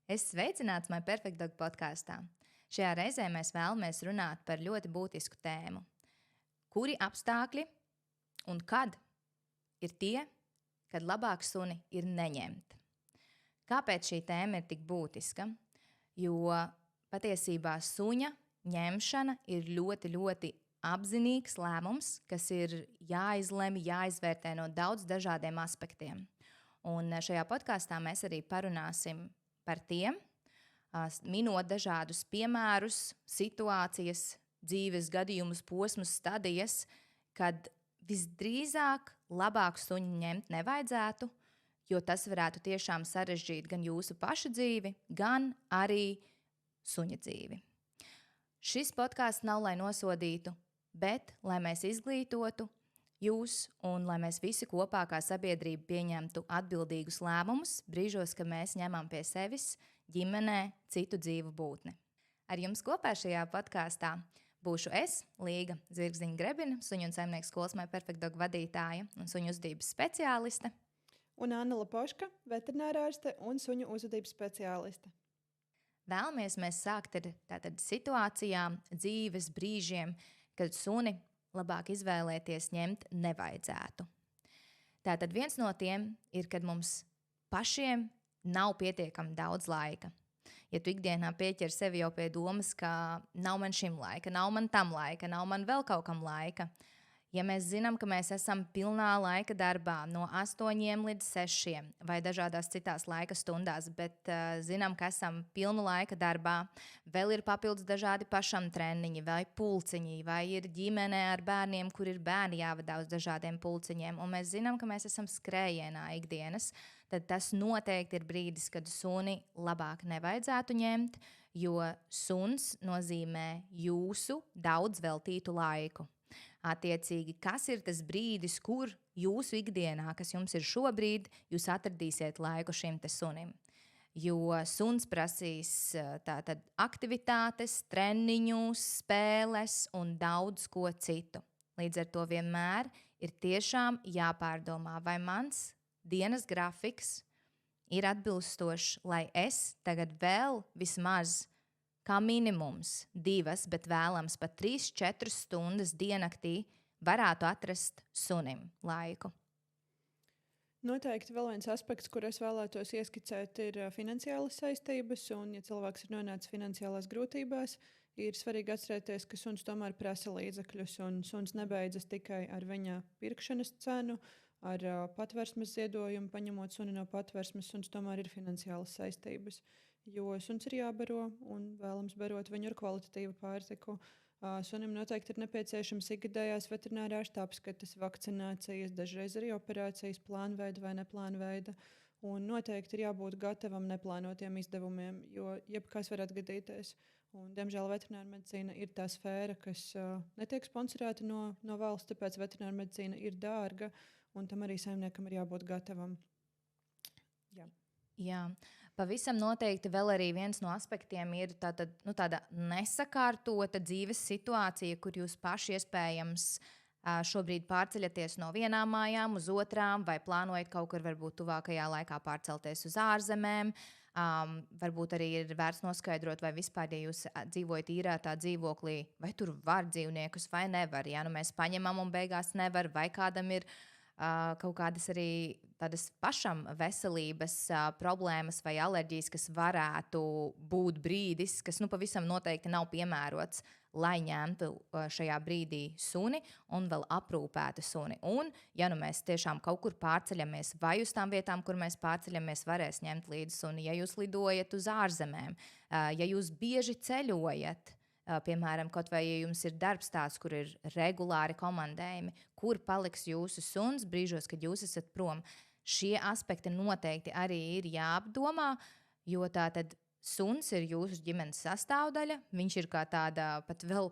Es sveicināts My Perfect Dog podkāstā. Šajā reizē mēs vēlamies runāt par ļoti būtisku tēmu. Kuri apstākļi un kad ir tie, kad labāk suni ir neņemt? Kāpēc šī tēma ir tik būtiska? Jo patiesībā suņa ņemšana ir ļoti, ļoti apzinīgs lēmums, kas ir jāizlemj, jāizvērtē no daudz dažādiem aspektiem. Un šajā podkāstā mēs arī parunāsim par tiem, minot dažādus piemērus, situācijas, dzīves gadījumus, posmus, stadijas, kad visdrīzāk labāk suņu ņemt nevajadzētu, jo tas varētu tiešām sarežģīt gan jūsu pašu dzīvi, gan arī suņa dzīvi. Šis podkāsts nav, lai nosodītu, bet lai mēs izglītotu jūs un lai mēs visi kopā kā sabiedrība pieņemtu atbildīgus lēmumus brīžos, kad mēs ņemam pie sevis, ģimenē, citu dzīvu būtni. Ar jums kopā šajā podkāstā būšu es, Līga Zirgziņa-Grebina, suņu un saimnieku skolas My Perfect Dog vadītāja un suņu uzvedības speciāliste. Un Anna Lapoška, veterinārārste un suņu uzvedības speciāliste. Vēlamies mēs sākt ar tātad situācijām, dzīves brīžiem, kad suni labāk izvēlēties ņemt nevajadzētu. Tātad viens no tiem ir, kad mums pašiem nav pietiekami daudz laika. Ja tu ikdienā pieķer sevi jau pie domas, ka nav man šim laika, nav man tam laika, nav man vēl kaut kam laika. Ja mēs zinām, ka mēs esam pilnā laika darbā no 8 līdz 6 vai dažādās citās laika stundās, bet zinām, ka esam pilnu laika darbā, vēl ir papildus dažādi pašam treniņi vai pulciņi, vai ir ģimene ar bērniem, kur ir bērni jāvadā uz dažādiem pulciņiem, un mēs zinām, ka mēs esam skrējienā ikdienas, tad tas noteikti ir brīdis, kad suni labāk nevajadzētu ņemt, jo suns nozīmē jūsu daudz veltītu laiku. Attiecīgi, kas ir tas brīdis, kur jūsu ikdienā, kas jums ir šobrīd, jūs atradīsiet laiku šim te sunim? Jo suns prasīs tātad aktivitātes, treniņus, spēles un daudz ko citu. Līdz ar to vienmēr ir tiešām jāpārdomā, vai mans dienas grafiks ir atbilstošs, lai es tagad vēl vismaz kā minimums 2, bet vēlams pat 3-4 stundas diennaktī varētu atrast sunim laiku. Noteikti vēl viens aspekts, kur es vēlētos ieskicēt, ir finansiālas saistības. Un, ja cilvēks ir nonācis finansiālās grūtībās, ir svarīgi atcerēties, ka suns tomēr prasa līdzekļus. Un suns nebeidzas tikai ar viņa pirkšanas cenu, ar patvērsmes ziedojumu, paņemot suni no patvērsmes. Suns tomēr ir finansiālas saistības. Jo suns ir jābaro un vēlams barot viņu ar kvalitatīvu pārtiku. Sunim noteikti ir nepieciešams ikgadējās veterinārārsta apskates, vakcinācijas, dažreiz arī operācijas, plānveida vai neplānveida. Un noteikti ir jābūt gatavam neplānotiem izdevumiem, jo jebkas var atgadīties. Un, diemžēl veterinārmedicīna ir tā sfēra, kas netiek sponsorēta no valsts, tāpēc veterinārmedicīna ir dārga un tam arī saimniekam ir jābūt gatavam. Jā, pavisam noteikti vēl arī viens no aspektiem ir tāda nesakārtota dzīves situācija, kur jūs paši iespējams šobrīd pārceļaties no vienām mājām uz otrām vai plānojat kaut kur varbūt tuvākajā laikā pārcelties uz ārzemēm. Varbūt arī ir vērts noskaidrot, vai vispār, ja jūs dzīvojat īrētā dzīvoklī, vai tur var dzīvniekus vai nevar. Ja nu mēs paņemam un beigās nevar, vai kādam ir kaut kādas arī tādas pašam veselības problēmas vai alerģijas, kas varētu būt brīdis, kas pavisam noteikti nav piemērots, lai ņemtu šajā brīdī suni un vēl aprūpētu suni. Un, ja nu mēs tiešām kaut kur pārceļamies, vai uz tām vietām, kur mēs pārceļamies, varēs ņemt līdzi suni, ja jūs lidojat uz ārzemēm, ja jūs bieži ceļojat, piemēram, kaut vai ja jums ir darbs tāds, kur ir regulāri komandējumi, kur paliks jūsu suns brīžos, kad jūs esat prom. Šie aspekti noteikti arī ir jāapdomā, jo tātad suns ir jūsu ģimenes sastāvdaļa. Viņš ir kā tāda pat vēl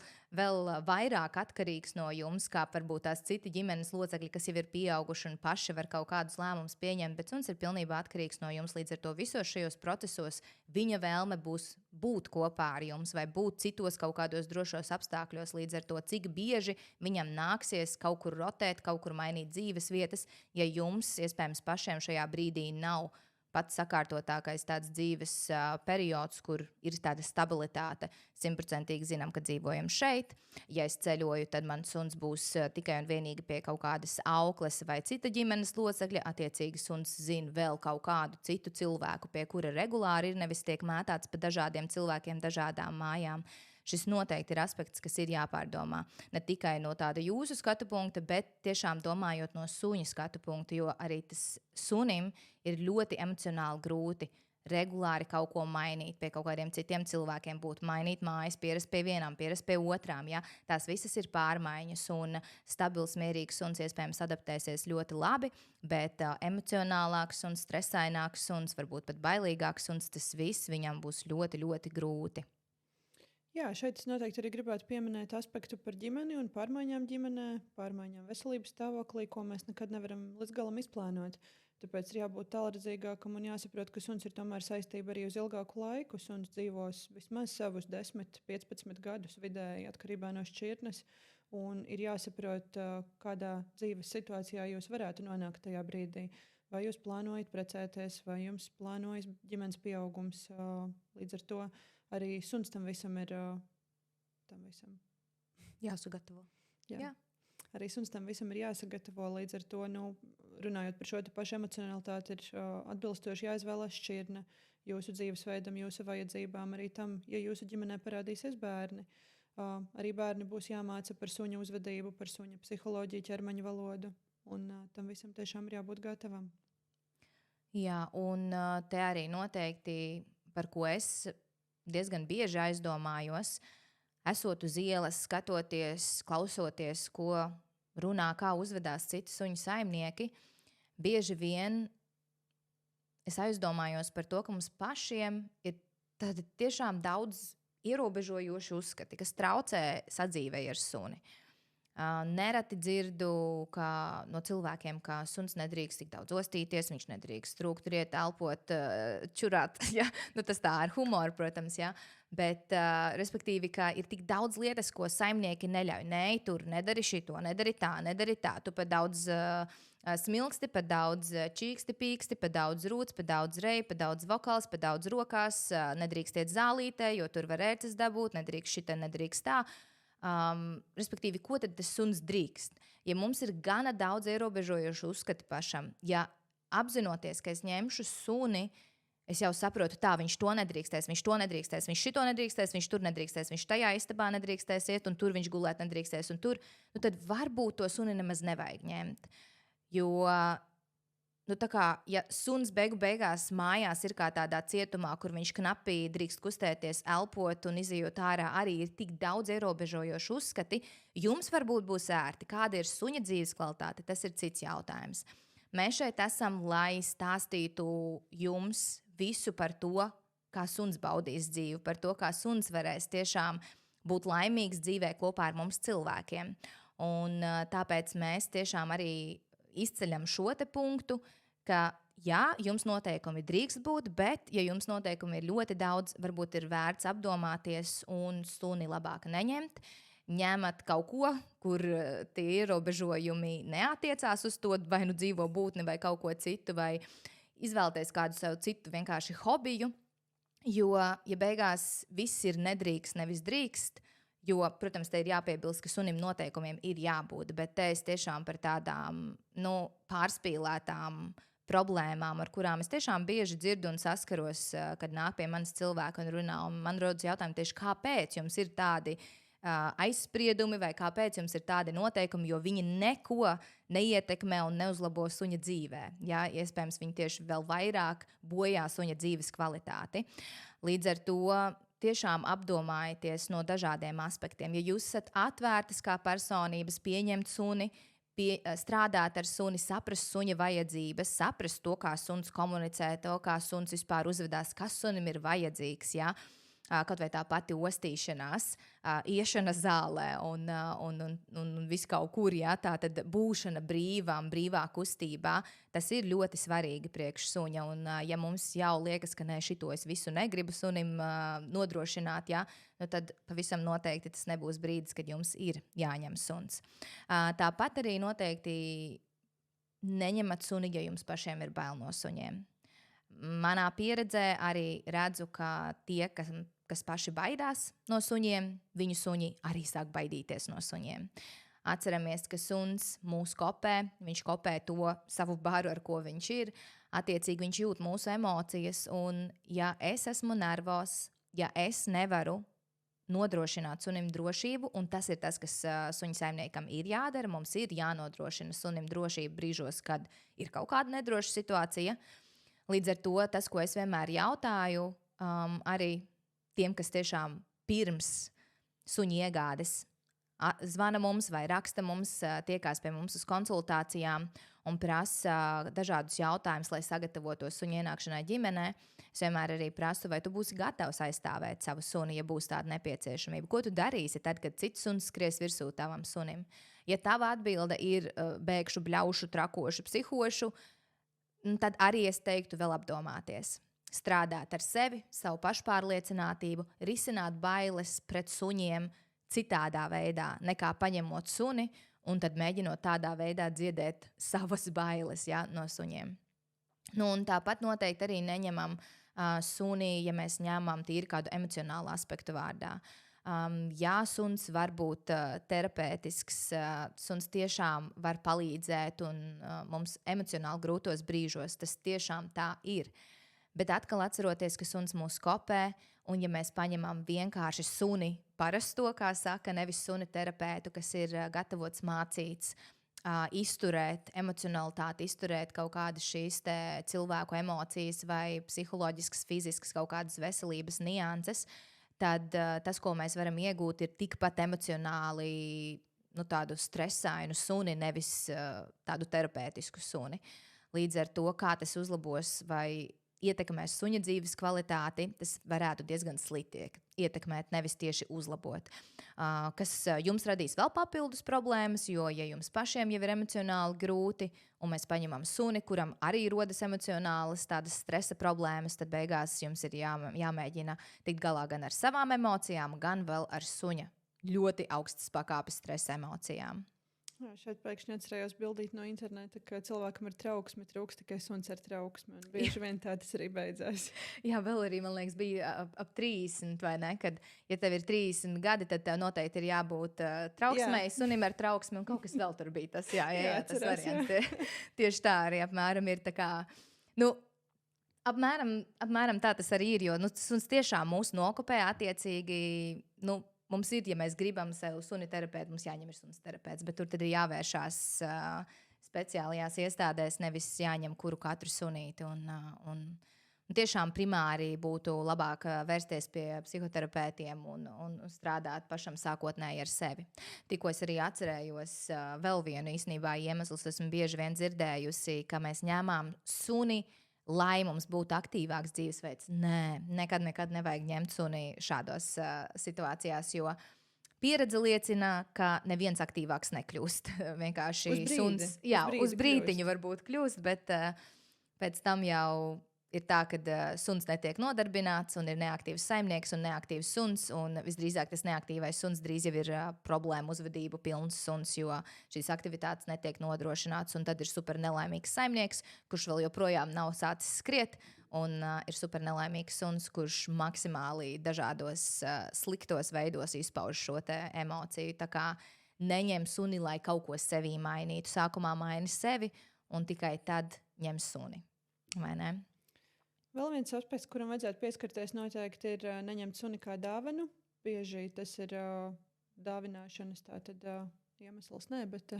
vairāk atkarīgs no jums, kā varbūt tās citi ģimenes locekļi, kas jau ir pieauguši un paši var kaut kādus lēmumus pieņemt, bet suns ir pilnībā atkarīgs no jums. Līdz ar to visos šajos procesos viņa vēlme būs būt kopā ar jums vai būt citos kaut kādos drošos apstākļos. Līdz ar to, cik bieži viņam nāksies kaut kur rotēt, kaut kur mainīt dzīves vietas, ja jums iespējams pašiem šajā brīdī nav pats sakārtotākais tāds dzīves periods, kur ir tāda stabilitāte. 100% zinām, ka dzīvojam šeit. Ja es ceļoju, tad mans suns būs tikai un vienīgi pie kaut kādas aukles vai cita ģimenes locekļa. Attiecīgi suns zina vēl kaut kādu citu cilvēku, pie kura regulāri ir, nevis tiek mētāts pa dažādiem cilvēkiem, dažādām mājām. Šis noteikti ir aspekts, kas ir jāpārdomā. Ne tikai no tāda jūsu skatu punkta, bet tiešām domājot no suņa skatu punkta, jo arī tas sunim ir ļoti emocionāli grūti regulāri kaut ko mainīt, pie kaut kādiem citiem cilvēkiem būt, mainīt mājas, pierast pie vienām, pierast pie otrām. Ja? Tās visas ir pārmaiņas, un stabils, mierīgs suns iespējams adaptēsies ļoti labi, bet emocionālāks un stresaināks suns, varbūt pat bailīgāks suns, tas viss viņam būs ļoti, ļoti grūti. Jā, šeit es noteikti arī gribētu pieminēt aspektu par ģimeni un pārmaiņām ģimenē, pārmaiņām veselības stāvoklī, ko mēs nekad nevaram līdz galam izplānot. Tāpēc ir jābūt tālredzīgākam un jāsaprot, ka suns ir tomēr saistība arī uz ilgāku laiku. Suns dzīvos vismaz savus 10, 15 gadus vidēji atkarībā no šķirnes. Un ir jāsaprot, kādā dzīves situācijā jūs varētu nonākt tajā brīdī. Vai jūs plānojat precēties, vai jums plānojas ģimenes pieaugums līdz ar to. Arī suns tam visam ir jāsagatavo. Jā. Arī suns tam visam ir jāsagatavo. Līdz ar to, runājot par šo pašu emocionalitāti, ir atbilstoši jāizvēlas šķirne jūsu dzīvesveidam, jūsu vajadzībām. Arī tam, ja jūsu ģimenē parādīsies bērni, arī bērni būs jāmāca par suņa uzvedību, par suņa psiholoģiju, ķermeņa valodu. Un tam visam tiešām ir jābūt gatavam. Jā, un te arī noteikti, par ko es diezgan bieži aizdomājos, esot uz ielas, skatoties, klausoties, ko runā, kā uzvedās citi suņu saimnieki. Bieži vien es aizdomājos par to, ka mums pašiem ir tiešām daudz ierobežojoši uzskati, kas traucē sadzīvei ar suni. Nereti dzirdu no cilvēkiem, ka suns nedrīkst tik daudz ostīties, viņš nedrīkst trūkt, riet, elpot, čurāt. Ja? Tas tā ar humoru, protams, ja? Bet respektīvi, ka ir tik daudz lietas, ko saimnieki neļauj. Nē, tur nedari šito, nedari tā. Tu pat daudz smilksti, pat daudz čīksti, pīksti, pat daudz rūts, pat daudz reju, pat daudz vokāls, pat daudz rokās. Nedrīkst iet zālītē, jo tur var ērces dabūt, nedrīkst šitā, nedrīkst tā. Respektīvi, ko tad tas suns drīkst? Ja mums ir gana daudz ierobežojošu uzskati pašam, ja apzinoties, ka es ņemšu suni, es jau saprotu, viņš to nedrīkstēs, viņš to nedrīkstēs, viņš šito nedrīkstēs, viņš tur nedrīkstēs, viņš tajā istabā nedrīkstēs iet, un tur viņš gulēt nedrīkstēs, un tur, tad varbūt to suni nemaz nevajag ņemt. Jo ja suns beigās mājās ir kā tādā cietumā, kur viņš knapi drīkst kustēties, elpot un izejot ārā, arī ir tik daudz ierobežojošu uzskati, jums varbūt būs ērti. Kāda ir suņa dzīves kvalitāte, tas ir cits jautājums. Mēs šeit esam, lai stāstītu jums visu par to, kā suns baudīs dzīvi, par to, kā suns varēs tiešām būt laimīgs dzīvē kopā ar mums cilvēkiem. Un tāpēc mēs tiešām arī izceļam šo te punktu, ka jā, jums noteikumi drīkst būt, bet, ja jums noteikumi ir ļoti daudz, varbūt ir vērts apdomāties un suni labāk neņemt. Ņemat kaut ko, kur tie ierobežojumi neatiecās uz to, vai nu dzīvo būtni vai kaut ko citu, vai izvēlēties kādu savu citu vienkārši hobiju. Jo, ja beigās viss ir nedrīkst, nevis drīkst, jo, protams, te ir jāpiebilst, ka sunim noteikumiem ir jābūt, bet te es tiešām par tādām pārspīlētām problēmām, ar kurām es tiešām bieži dzirdu un saskaros, kad nāk pie manis cilvēki un runā. Un man rodas jautājumi tieši, kāpēc jums ir tādi aizspriedumi vai kāpēc jums ir tādi noteikumi, jo viņi neko neietekmē un neuzlabo suņa dzīvē. Ja? Iespējams, viņi tieši vēl vairāk bojā suņa dzīves kvalitāti. Līdz ar to tiešām apdomājieties no dažādiem aspektiem. Ja jūs esat atvērtas kā personības, pieņemt suni, strādāt ar suni, saprast suņa vajadzības, saprast to, kā suns komunicē, to, kā suns vispār uzvedās, kas sunim ir vajadzīgs, ja? Kaut vai tā pati ostīšanās, iešana zālē un viss kaut kur, ja? Tā tad būšana brīvā kustībā, tas ir ļoti svarīgi priekš suņa. Un ja mums jau liekas, ka nē, šito es visu negribu sunim nodrošināt, ja? Tad pavisam noteikti tas nebūs brīdis, kad jums ir jāņem suns. Tāpat arī noteikti neņemat suni, ja jums pašiem ir bail no suņiem. manā pieredzē arī redzu, ka tie, kas paši baidās no suņiem, viņu suņi arī sāk baidīties no suņiem. Atceramies, ka suns mūs kopē, viņš kopē to savu baru, ar ko viņš ir. Attiecīgi viņš jūt mūsu emocijas, un ja es esmu nervos, ja es nevaru nodrošināt sunim drošību, un tas ir tas, kas suņa saimniekam ir jādara, mums ir jānodrošina sunim drošība brīžos, kad ir kaut kāda nedroša situācija. Līdz ar to tas, ko es vienmēr jautāju, arī tiem, kas tiešām pirms suņa iegādes zvana mums vai raksta mums, tiekās pie mums uz konsultācijām un prasa dažādus jautājumus, lai sagatavotos suņa ienākšanai ģimenē. Es vienmēr arī prasu, vai tu būsi gatavs aizstāvēt savu suni, ja būs tāda nepieciešamība. Ko tu darīsi tad, kad cits suns skries virsū tavam sunim? Ja tava atbilde ir bēgšu, bļaušu, trakošu, psihošu, tad arī es teiktu vēl apdomāties. Strādāt ar sevi, savu pašpārliecinātību, risināt bailes pret suņiem citādā veidā, nekā paņemot suni un tad mēģinot tādā veidā dziedēt savas bailes no suņiem. Un tāpat noteikti arī neņemam suni, ja mēs ņemam tīri kādu emocionālu aspektu vārdā. Jā, suns var būt terapeitisks, suns tiešām var palīdzēt un mums emocionāli grūtos brīžos tas tiešām tā ir. Bet atkal atceroties, ka suns mūs kopē, un ja mēs paņemam vienkārši suni parasto, kā saka, nevis suni terapeitu, kas ir gatavots mācīts, izturēt emocionalitāti, izturēt kaut kādas šīs cilvēku emocijas vai psiholoģiskas, fiziskas kaut kādas veselības nianses, tad tas, ko mēs varam iegūt, ir tikpat emocionāli tādu stresainu suni, nevis tādu terapeitisku suni. Līdz ar to, kā tas uzlabos vai ietekmēs suņa dzīves kvalitāti, tas varētu diezgan slikti ietekmēt, nevis tieši uzlabot. Kas jums radīs vēl papildus problēmas, jo, ja jums pašiem jau ir emocionāli grūti, un mēs paņemam suni, kuram arī rodas emocionālas tādas stresa problēmas, tad beigās jums ir jāmēģina tikt galā gan ar savām emocijām, gan vēl ar suņa ļoti augstas pakāpes stresa emocijām. Jā, šeit pēkšņi atcerējos bildīt no interneta, ka cilvēkam ir trauksme, trūks tikai suns ar trauksmi. Bieži vien tā tas arī beidzās. Jā, vēl arī, man liekas, bija ap 30, vai ne? Kad, ja tev ir 30 gadi, tad tev noteikti ir jābūt trauksmei, sunim ar trauksmi, un kaut kas vēl tur bija tas, jā, tas variants. Tieši tā arī apmēram ir tā kā, apmēram tā tas arī ir, jo suns tiešām mūs nokopē attiecīgi, mums ir, ja mēs gribam sev suni terapēt, mums jāņem ir suns terapeits, bet tur tad ir jāvēršās speciālajās iestādēs, nevis jāņem kuru katru sunīti. Un tiešām primāri būtu labāk vērsties pie psihoterapeitiem un strādāt pašam sākotnēji ar sevi. Tikko es arī atcerējos vēl vienu īstenībā iemeslus, esmu bieži vien dzirdējusi, ka mēs ņēmām suni, lai mums būtu aktīvāks dzīvesveids. Nē, nekad nevajag ņemt suni šādos situācijās, jo pieredze liecina, ka neviens aktīvāks nekļūst. Vienkārši suns, uz brīdiņu varbūt kļūst, bet pēc tam jau ir tā, ka suns netiek nodarbināts un ir neaktīvs saimnieks un neaktīvs suns, un visdrīzāk tas neaktīvais suns drīz jau ir problēmu uzvedību pilns suns, jo šīs aktivitātes netiek nodrošināts, un tad ir super nelaimīgs saimnieks, kurš vēl joprojām nav sācis skriet, un ir super nelaimīgs suns, kurš maksimāli dažādos sliktos veidos izpauž šo te emociju. Tā kā neņem suni, lai kaut ko sevī mainītu. Sākumā maini sevi, un tikai tad ņem suni. Vai ne? Vēl viens aspekts, kuram vajadzētu pieskarties noteikti, ir neņemt suni kā dāvanu. Bieži tas ir dāvināšanas iemesls, bet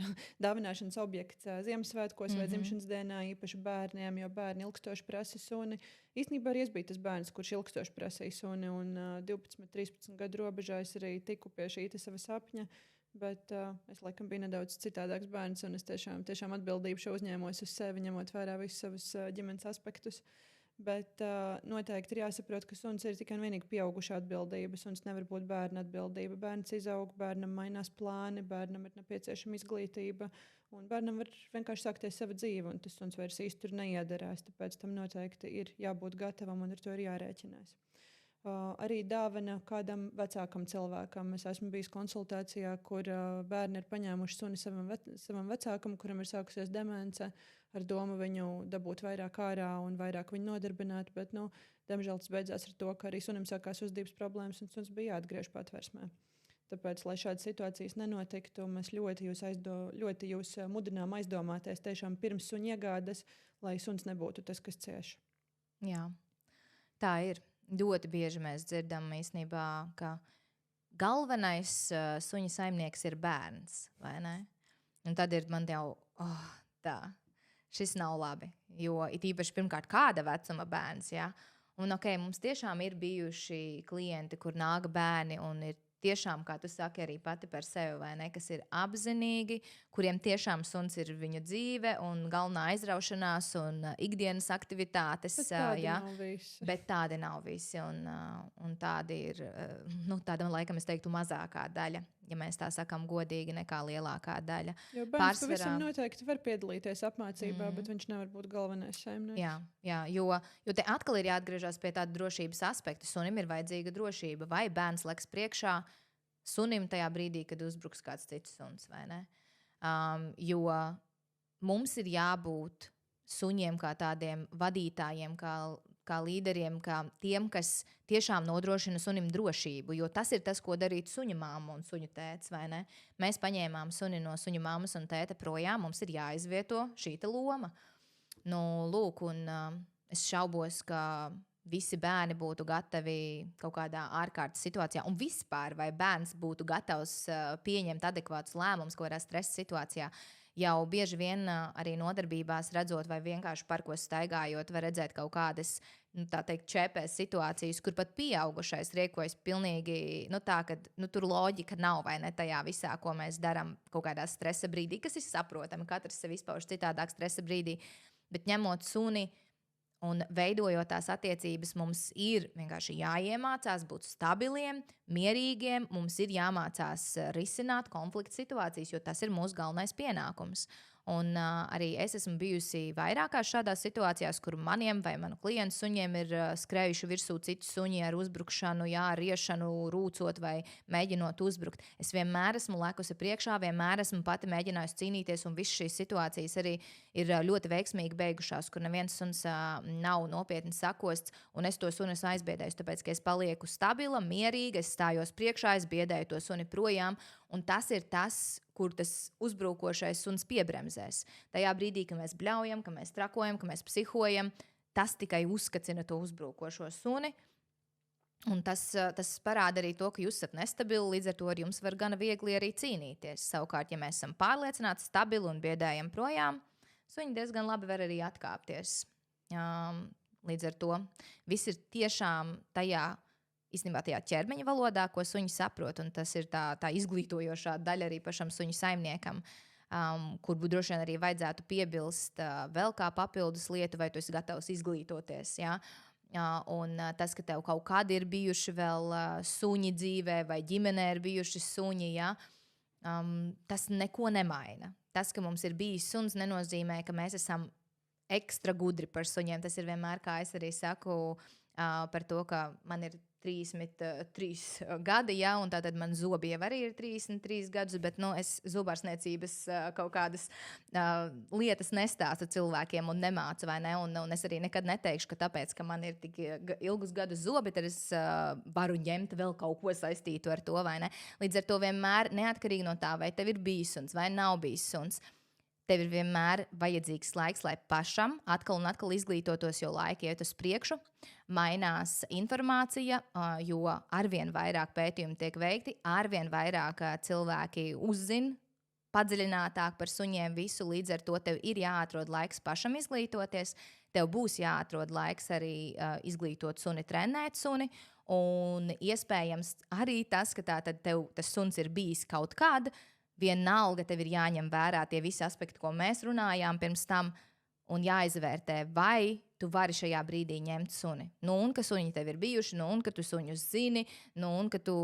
dāvināšanas objekts Ziemassvētkos vai dzimšanas dienā, īpaši bērniem, jo bērni ilgstoši prasa suni. Īstenībā arī es biju tas bērns, kurš ilgstoši prasīja suni, un 12-13 gadu robežā es arī tiku pie šī sava sapņa. Bet es laikam biju nedaudz citādāks bērns, un es tiešām atbildību šo uzņēmos uz sevi, ņemot vērā visus savus ģimenes aspektus. Bet noteikti ir jāsaprot, ka suns ir tikai un vienīgi pieauguša atbildība. Suns nevar būt bērna atbildība. Bērns izaug, bērnam mainās plāni, bērnam ir nepieciešama izglītība, un bērnam var vienkārši sākties sava dzīve, un tas suns vairs īsti tur neiedarās. Tāpēc tam noteikti ir jābūt gatavam, un ar to ir jārēķinās. Arī dāvana kādam vecākam cilvēkam. Es esmu bijis konsultācijā, kur bērni ir paņēmuši suni savam vecākam, kuram ir sākusies demence, ar domu viņu dabūt vairāk ārā un vairāk viņu nodarbināt. Bet, diemžēl tas beidzās ar to, ka arī sunim sākās uzdības problēmas un suns bija jāatgriež patversmē. Tāpēc, lai šādas situācijas nenotiktu, mēs ļoti jūs mudinām aizdomāties tiešām pirms suņa iegādes, lai suns nebūtu tas, kas cieš. Jā, tā ir. Ļoti bieži mēs dzirdam īstenībā, ka galvenais suņa saimnieks ir bērns, vai ne? Un tad ir man jau, šis nav labi, jo it īpaši pirmkārt kāda vecuma bērns, ja? Un mums tiešām ir bijuši klienti, kur nāk bērni un ir tiešām, kā tu saki, arī pati par sevi, vai ne, kas ir apzinīgi, kuriem tiešām suns ir viņu dzīve un galvenā aizraušanās un ikdienas aktivitātes. Bet tādi nav visi. Un tādi ir, tāda, laikam, es teiktu, mazākā daļa, ja mēs tā sakam godīgi, nekā lielākā daļa. Jo bērns pavisam noteikti var piedalīties apmācībā, bet viņš nevar būt galvenais saimnieks. Jā, jo te atkal ir jāatgriežas pie tāda drošības aspekta. Sunim ir vajadzīga drošība, vai bērns leks priekšā sunim tajā brīdī, kad uzbruks kāds cits suns, vai ne? Jo mums ir jābūt suņiem kā tādiem vadītājiem, kā līderiem, kā tiem, kas tiešām nodrošina sunim drošību, jo tas ir tas, ko darīt suņa māma un suņa tēts, vai ne? Mēs paņēmām suni no suņa māmas un tēta projām, mums ir jāizvieto šīta loma. Es šaubos, ka visi bērni būtu gatavi kaut kādā ārkārtas situācijā, un vispār, vai bērns būtu gatavs pieņemt adekvātus lēmumus kaut kādā stresa situācijā. Jau bieži vien arī nodarbībās redzot vai vienkārši parkos staigājot, var redzēt kaut kādas, tā teikt, čepēs situācijas, kur pat pieaugušais riekojas pilnīgi, ka tur loģika nav, vai ne, tajā visā, ko mēs darām kaut kādā stresa brīdī, kas ir saprotami, katrs sev izpauž citādāk stresa brīdī, bet ņemot suni un veidojot tās attiecības, mums ir vienkārši jāiemācās būt stabiliem, mierīgiem, mums ir jāmācās risināt konflikta situācijas, jo tas ir mūsu galvenais pienākums. Un arī es esmu bijusi vairākās šādās situācijās, kur maniem vai manu klientu suņiem ir skrējuši virsū citu suņi ar uzbrukšanu, riešanu, rūcot vai mēģinot uzbrukt. Es vienmēr esmu lekusi priekšā, vienmēr esmu pati mēģinājusi cīnīties, un visas šīs situācijas arī ir ļoti veiksmīgi beigušās, kur neviens suns nav nopietni sakosts, un es to suni aizbiedēju, tāpēc, ka es palieku stabila, mierīga, es stājos priekšā, es biedēju to suni projām, un tas ir tas, kur tas uzbrukošais suns piebremzēs. Tajā brīdī, kad mēs bļaujam, ka mēs trakojam, ka mēs psihojam, tas tikai uzskacina to uzbrukošo suni. Un tas parāda arī to, ka jūs esat nestabili, līdz ar to ar jums var gana viegli arī cīnīties. Savukārt, ja mēs esam pārliecināti, stabili un biedējam projām, suņi diezgan labi var arī atkāpties. Līdz ar to viss ir tiešām tajā ķermeņa valodā, ko suņi saprot, un tas ir tā izglītojošā daļa arī pašam suņu saimniekam, kur droši vien arī vajadzētu piebilst vēl kā papildus lietu, vai tu esi gatavs izglītoties. Ja? Un tas, ka tev kaut kādi ir bijuši vēl suņi dzīvē, vai ģimenē ir bijuši suņi, ja? Tas neko nemaina. Tas, ka mums ir bijis suns, nenozīmē, ka mēs esam ekstra gudri par suņiem. Tas ir vienmēr, kā es arī saku, par to, ka man ir 33 gadi, un tātad man zobi jau arī ir 33 gadus, bet es zobārstniecības kaut kādas lietas nestāstu cilvēkiem un nemācu, vai ne? Un es arī nekad neteikšu, ka tāpēc, ka man ir tik ilgus gadus zobi, tad es varu ņemt vēl kaut ko saistītu ar to, vai ne? Līdz ar to vienmēr, neatkarīgi no tā, vai tev ir bijis suns vai nav bijis suns, tev ir vienmēr vajadzīgs laiks, lai pašam atkal un atkal izglītotos, jo laika iet uz priekšu, mainās informācija, jo arvien vairāk pētījumi tiek veikti, arvien vairāk cilvēki uzzina padziļinātāk par suņiem visu, līdz ar to tev ir jāatrod laiks pašam izglītoties, tev būs jāatrod laiks arī izglītot suni, trenēt suni, un iespējams arī tas, ka tātad tev tas suns ir bijis kaut kāda, vienalga tev ir jāņem vērā tie visi aspekti, ko mēs runājām pirms tam, un jāizvērtē, vai tu vari šajā brīdī ņemt suni. Un ka suņi tev ir bijuši, un ka tu suņus zini, un ka tu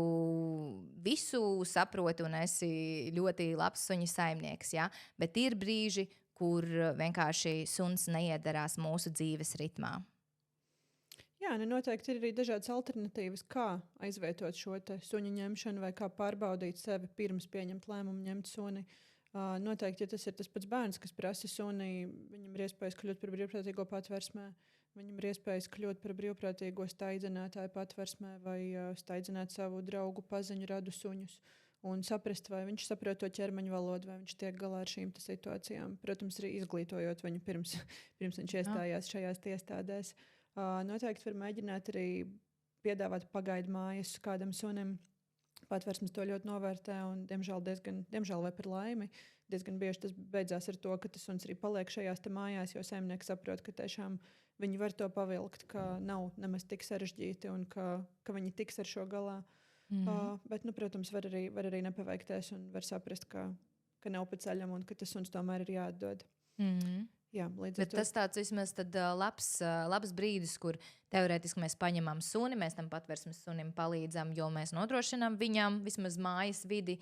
visu saproti un esi ļoti labs suņu saimnieks. Ja? Bet ir brīži, kur vienkārši suns neiedarās mūsu dzīves ritmā. Jā, noteikti ir arī dažādas alternatīvas, kā aizvietot šo suņu ņemšanu vai kā pārbaudīt sevi pirms pieņemt lēmumu ņemt suni. Noteikti, ja tas ir tas pats bērns, kas prasa suni, viņam ir iespējas kļūt par brīvprātīgo patversmē, viņam ir iespējas kļūt par brīvprātīgo staidzinātāju patversmē vai staidzināt savu draugu paziņu radu suņus. Un saprast, vai viņš saprot to ķermeņa valodu, vai viņš tiek galā ar šīm situācijām. Protams, arī izglītojot viņu pirms viņš iestājās šajās iestādēs. Noteikti var mēģināt arī piedāvāt pagaidu mājas kādam sunim. Patversmes to ļoti novērtē, un, diemžēl vai par laimi, diezgan bieži tas beidzās ar to, ka tas suns arī paliek šajās mājās, jo saimnieks saprot, ka tiešām viņi var to pavilkt, ka nav nemaz tik sarežģīti un ka viņi tiks ar šo galā. Bet, protams, var arī nepaveikties un var saprast, ka nav pa ceļam un ka tas suns tomēr ir jāatdod. Jā, bet tas tāds vismaz labs brīdis, kur teorētiski mēs paņemam suni, mēs tam patversmes sunim palīdzam, jo mēs nodrošinām viņam vismaz mājas vidi.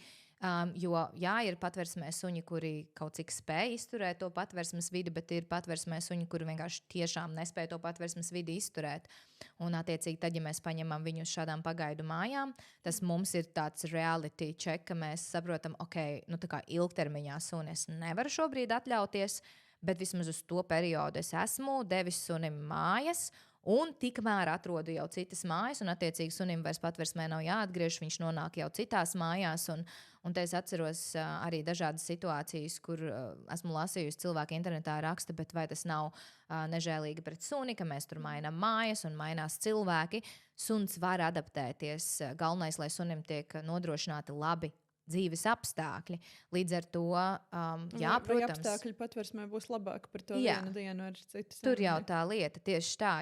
Jo jā, ir patversmē suņi, kuri kaut cik spēj izturēt to patversmes vidi, bet ir patversmē suņi, kuri vienkārši tiešām nespēj to patversmes vidi izturēt. Un attiecīgi tad, ja mēs paņemam viņu uz šādām pagaidu mājām, tas mums ir tāds reality check, ka mēs saprotam, tā kā ilgtermiņā suni es nevaru šobrīd atļauties, bet vismaz uz to periodu es esmu devis sunim mājas, un tikmēr atrodu jau citas mājas, un attiecīgi sunim vairs patversmē nav jāatgriež, viņš nonāk jau citās mājās, un te es atceros arī dažādas situācijas, kur esmu lasījusi cilvēki internetā raksta, bet vai tas nav nežēlīgi pret suni, ka mēs tur mainām mājas un mainās cilvēki. Suns var adaptēties, galvenais, lai sunim tiek nodrošināti labi dzīves apstākļi. Līdz ar to, protams, apstākļi patversmē būs labāki par to vienu dienu ar citu. Tur jau tā lieta tieši tā,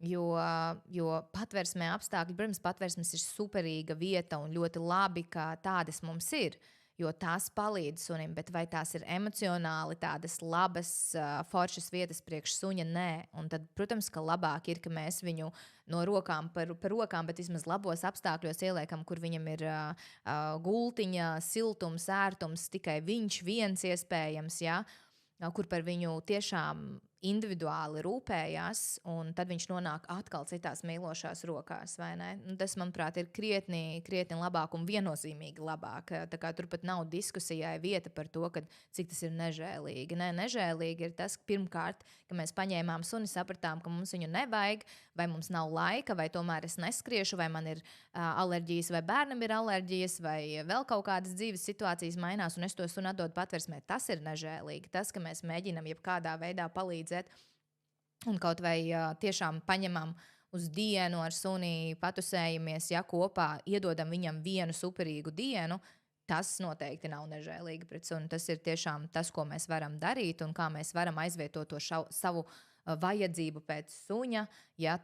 jo patversmē apstākļi, protams, patversmes ir superīga vieta un ļoti labi, ka tādas mums ir, jo tās palīdz sunim, bet vai tās ir emocionāli tādas labas, foršas vietas priekš suņa? Nē. Un tad, protams, ka labāk ir, ka mēs viņu no rokām par rokām, bet vismaz labos apstākļos ieliekam, kur viņam ir gultiņa, siltums, ērtums, tikai viņš viens iespējams, kur par viņu tiešām individuāli rūpējās, un tad viņš nonāk atkal citās mīlošās rokās, vai ne? Tas, manuprāt, ir krietni labāk un viennozīmīgi labāk. Tā kā turpat nav diskusijai vieta par to, cik tas ir nežēlīgi. Nē, nežēlīgi ir tas, pirmkārt, ka mēs paņēmām suni, sapratām, ka mums viņu nevajag, vai mums nav laika, vai tomēr es neskriešu, vai man ir alerģijas, vai bērnam ir alerģijas, vai vēl kaut kādas dzīves situācijas mainās, un es to suni atdodu patversmē. Tas ir nežēlīgi. Tas, ka mēs mēģinam jebkādā veidā palīdzēt, un kaut vai tiešām paņemam uz dienu ar suni, patusējamies, kopā iedodam viņam vienu superīgu dienu, tas noteikti nav nežēlīgi pret suni. Tas ir tiešām tas, ko mēs varam darīt un kā mēs varam aizvietot to savu vajadzību pēc suņa,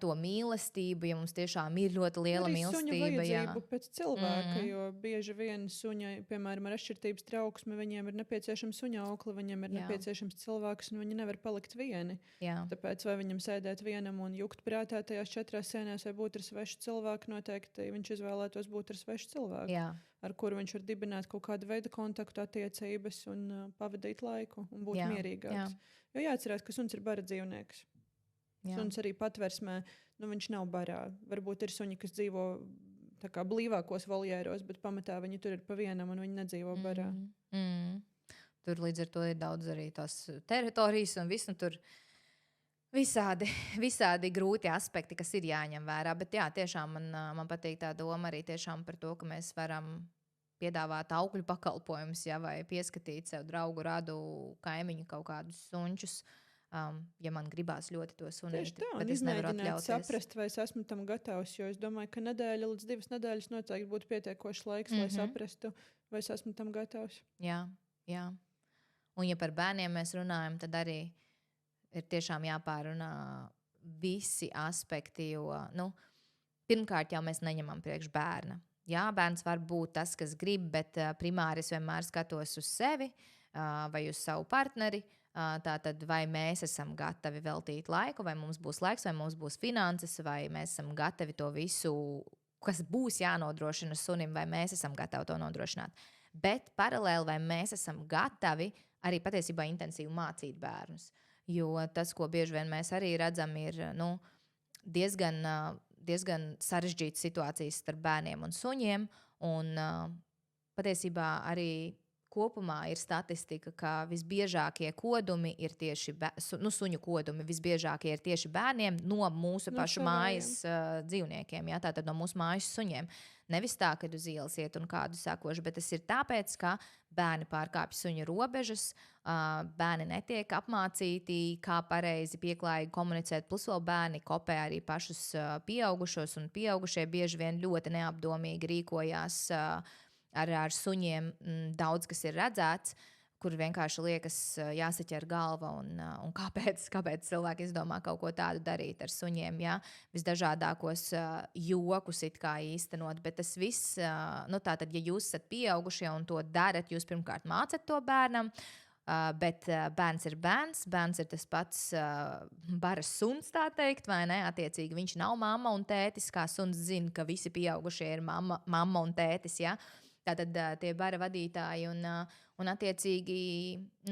to mīlestību, ja mums tiešām ir ļoti liela mīlestība. Suņa vajadzību pēc cilvēka, jo bieži vien suņai, piemēram, ar atšķirtības trauksmi, viņiem ir nepieciešams suņa aukli, viņiem ir nepieciešams cilvēks, un viņi nevar palikt vieni. Tāpēc vai viņam sēdēt vienam un jukt prātā tajās 4 sienās vai būt ar svešu cilvēku, noteikti viņš izvēlētos būt ar svešu cilvēku, ar kuru viņš var dibināt kaut kādu veidu kontaktu, attiecības un pavadīt laiku un būt mierīgāks. Jo jāatcerās, ka suns ir bara dzīvnieks. Suns arī patversmē, viņš nav barā. Varbūt ir suņi, kas dzīvo tā kā blīvākos voljēros, bet pamatā viņi tur ir pa vienam un viņi nedzīvo barā. Tur līdz ar to ir daudz arī tās teritorijas un visu, tur visādi grūti aspekti, kas ir jāņem vērā. Bet tiešām man patīk tā doma arī tiešām par to, ka mēs varam piedāvāt augļu pakalpojumus, vai pieskatīt sev draugu radu, kaimiņu kaut kādus sunčus, ja man gribās ļoti to sunīt, bet es nevaru atļauties. Saprast, vai es esmu tam gatavs, jo es domāju, ka nedēļa līdz 2 nedēļas noteikti būtu pietiekošs laiks, lai saprastu, vai es esmu tam gatavs. Jā. Un ja par bērniem mēs runājam, tad arī ir tiešām jāpārunā visi aspekti, jo, pirmkārt jau mēs neņemam priekš bērna. Jā, bērns var būt tas, kas grib, bet primāri es vienmēr skatos uz sevi vai uz savu partneri. Tātad vai mēs esam gatavi veltīt laiku, vai mums būs laiks, vai mums būs finanses, vai mēs esam gatavi to visu, kas būs jānodrošina sunim, vai mēs esam gatavi to nodrošināt. Bet paralēli, vai mēs esam gatavi arī patiesībā intensīvi mācīt bērnus. Jo tas, ko bieži vien mēs arī redzam, ir, diezgan sarežģītas situācijas starp bērniem un suņiem. Un patiesībā arī kopumā ir statistika, ka visbiežākie kodumi ir tieši suņu kodumi visbiežākie ir tieši bērniem no mūsu pašu mājas dzīvniekiem, ja? Tātad no mūsu mājas suņiem. Nevis tā, kad uz ielas iet un kādu sakošu, bet tas ir tāpēc, ka bērni pārkāpj suņu robežas, bērni netiek apmācīti, kā pareizi pieklājīgi komunicēt, plus vēl bērni kopē arī pašus pieaugušos, un pieaugušie bieži vien ļoti neapdomīgi rīkojās ar suņiem. Daudz kas ir redzēts, kur vienkārši liekas jāsaķer galva un kāpēc cilvēki izdomā kaut ko tādu darīt ar suņiem, ja? Visdažādākos jokus it kā īstenot, bet tas viss, tātad, ja jūs esat pieaugušie un to darat, jūs pirmkārt mācat to bērnam, bet bērns ir bērns, bērns ir tas pats baras suns, tā teikt, vai ne? Attiecīgi viņš nav mamma un tētis, kā suns zina, ka visi pieaugušie ir mamma un tētis, ja? Tātad tie bara vadītāji un attiecīgi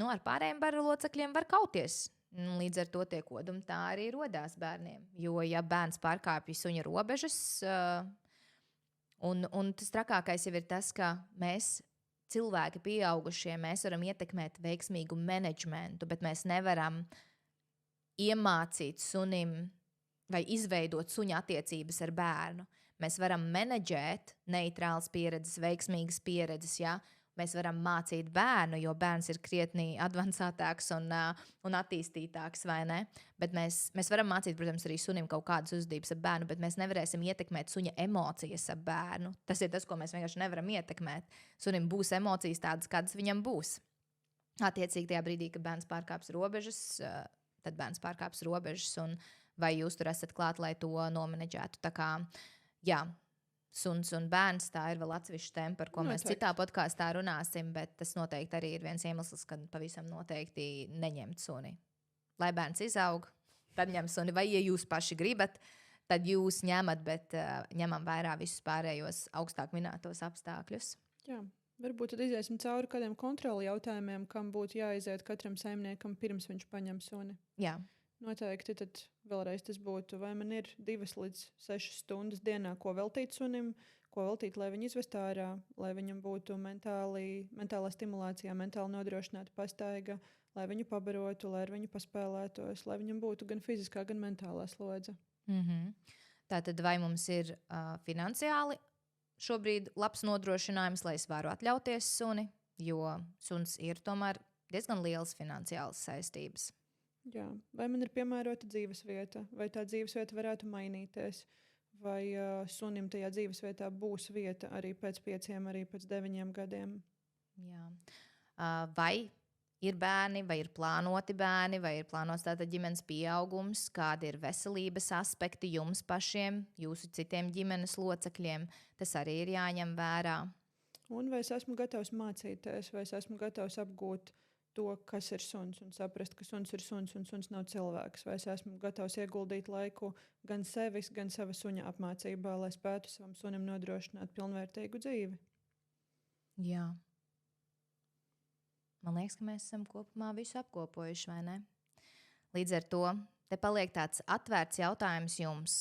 ar pārējiem bara locekļiem var kauties. Līdz ar to tie kodumi tā arī rodās bērniem. Jo, ja bērns pārkāpj suņa robežas, un tas trakākais jau ir tas, ka mēs, cilvēki pieaugušie, mēs varam ietekmēt veiksmīgu menedžmentu, bet mēs nevaram iemācīt sunim vai izveidot suņa attiecības ar bērnu. Mēs varam menedžēt neitrālas pieredzes, veiksmīgas pieredzes, ja? Mēs varam mācīt bērnu, jo bērns ir krietni advancētāks un attīstītāks, vai ne? Bet mēs varam mācīt, protams, arī sunim kaut kādas uzvedības ar bērnu, bet mēs nevarēsim ietekmēt suņa emocijas ar bērnu. Tas ir tas, ko mēs vienkārši nevaram ietekmēt. Sunim būs emocijas tādas, kādas viņam būs. Attiecīgi tajā brīdī, kad bērns pārkāps robežas, tad bērns pārkāps robežas, un vai jūs tur esat klāt, lai to nomenedžētu. Tā kā jā, suns un bērns, tā ir vēl atsevišķa tēma, par ko mēs citā podkāstā runāsim, bet tas noteikti arī ir viens iemesls, kad pavisam noteikti neņemt suni. Lai bērns izaug, tad ņem suni, vai ja jūs paši gribat, tad jūs ņemat, bet ņemam vērā visus pārējos augstāk minētos apstākļus. Jā, varbūt tad iziesim cauri kādiem kontroli jautājumiem, kam būtu jāiziet katram saimniekam, pirms viņš paņem suni. Jā. Noteikti tad vēlreiz tas būtu, vai man ir 2 līdz 6 stundas dienā, ko veltīt sunim, ko veltīt, lai viņu izvest ārā, lai viņam būtu mentālā stimulācijā, mentāli nodrošināta pastaiga, lai viņu pabarotu, lai ar viņu paspēlētos, lai viņam būtu gan fiziskā, gan mentālā slodze. Tātad vai mums ir finansiāli šobrīd labs nodrošinājums, lai es varu atļauties suni, jo suns ir tomēr diezgan lielas finansiālas saistības. Jā. Vai man ir piemērota dzīvesvieta, vai tā dzīvesvieta varētu mainīties, vai sunim tajā dzīvesvietā būs vieta arī pēc 5, arī pēc 9 gadiem. Jā. Vai ir bērni, vai ir plānoti bērni, vai ir plānots tātad ģimenes pieaugums, kādi ir veselības aspekti jums pašiem, jūsu citiem ģimenes locekļiem, tas arī ir jāņem vērā. Un vai es esmu gatavs mācīties, vai es esmu gatavs apgūt to, kas ir suns, un saprast, ka suns ir suns un suns nav cilvēks, vai es esmu gatavs ieguldīt laiku gan sevis, gan sava suņa apmācībā, lai spētu savam sunim nodrošināt pilnvērtīgu dzīvi. Jā. Man liekas, ka mēs esam kopumā visu apkopojuši, vai ne? Līdz ar to te paliek tāds atvērts jautājums jums.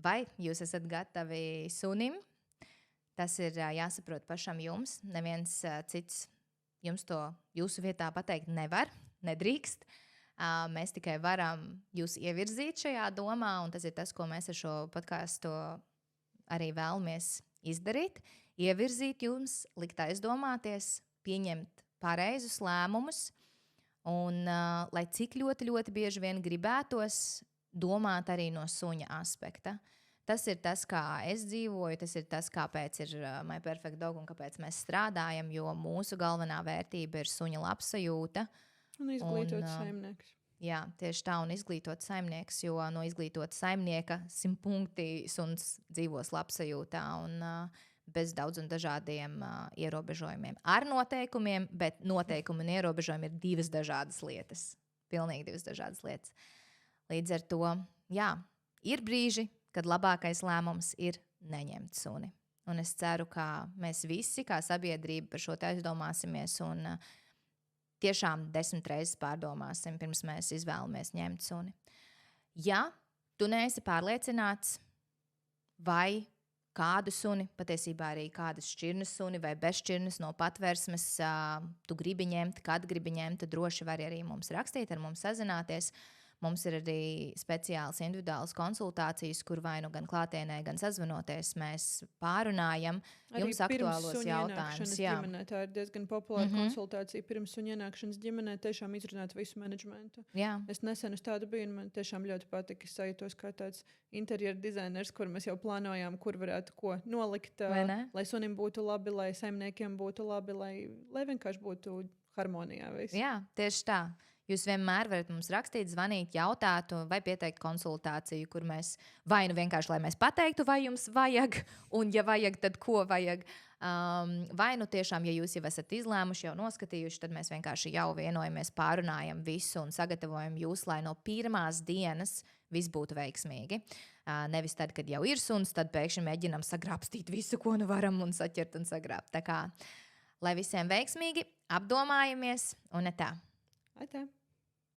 Vai jūs esat gatavi sunim? Tas ir jāsaprot pašam jums. Neviens cits jums to jūsu vietā pateikt nevar, nedrīkst. Mēs tikai varam jūs ievirzīt šajā domā, un tas ir tas, ko mēs ar šo podkāstu arī vēlamies izdarīt. Ievirzīt jums, likt aizdomāties, pieņemt pareizus lēmumus, un lai cik ļoti, ļoti bieži vien gribētos domāt arī no suņa aspekta. Tas ir tas, kā es dzīvoju, tas ir tas, kāpēc ir My Perfect Dog un kāpēc mēs strādājam, jo mūsu galvenā vērtība ir suņa labsajūta. Un izglītots saimnieks. Jā, tieši tā, un izglītots saimnieks, jo no izglītota saimnieka 100 punkti suns dzīvos labsajūtā un bez daudz un dažādiem ierobežojumiem. Ar noteikumiem, bet noteikumi un ierobežojumi ir 2 dažādas lietas. Pilnīgi 2 dažādas lietas. Līdz ar to, jā, ir brīži, kad labākais lēmums ir neņemt suni. Un es ceru, ka mēs visi, kā sabiedrība, par šo te aizdomāsimies un tiešām 10 reizes pārdomāsim, pirms mēs izvēlamies ņemt suni. Ja tu neesi pārliecināts, vai kādu suni, patiesībā arī kādas šķirnes suni vai bezšķirnes no patvērsmes tu gribi ņemt, kad gribi ņemt, tad droši vari arī mums rakstīt, ar mums sazināties. Mums ir arī speciāls individuāls konsultācijas, kur vai nu gan klātienē, gan sazvanoties, mēs pārunājam jums aktuālos jautājumus. Ģimenē, tā ir diezgan populāra konsultācija pirms suņa ienākšanas ģimenē, tiešām izrunāt visu menedžmentu. Jā. Es nesen uz tādu biju, un man tiešām ļoti patika. Es sajūtos kā tāds interjeru dizainers, kur mēs jau plānojām, kur varētu ko nolikt, lai sunim būtu labi, lai saimniekiem būtu labi, lai vienkārši būtu harmonijā viss. Jā, tieši tā. Jūs vienmēr varat mums rakstīt, zvanīt, jautāt, vai pieteikt konsultāciju, kur mēs vai nu vienkārši, lai mēs pateiktu, vai jums vajag, un ja vajag, tad ko vajag. Vai nu tiešām, ja jūs jau esat izlēmuši, jau noskatījuši, tad mēs vienkārši jau vienojamies, pārunājam visu un sagatavojam jūs, lai no pirmās dienas viss būtu veiksmīgi. Nevis tad, kad jau ir suns, tad pēkšņi mēģinam sagrābstīt visu, ko nu varam un saķert un sagrābt. Tā kā, lai visiem veiksmīgi, apdomājamies un tā. Atā.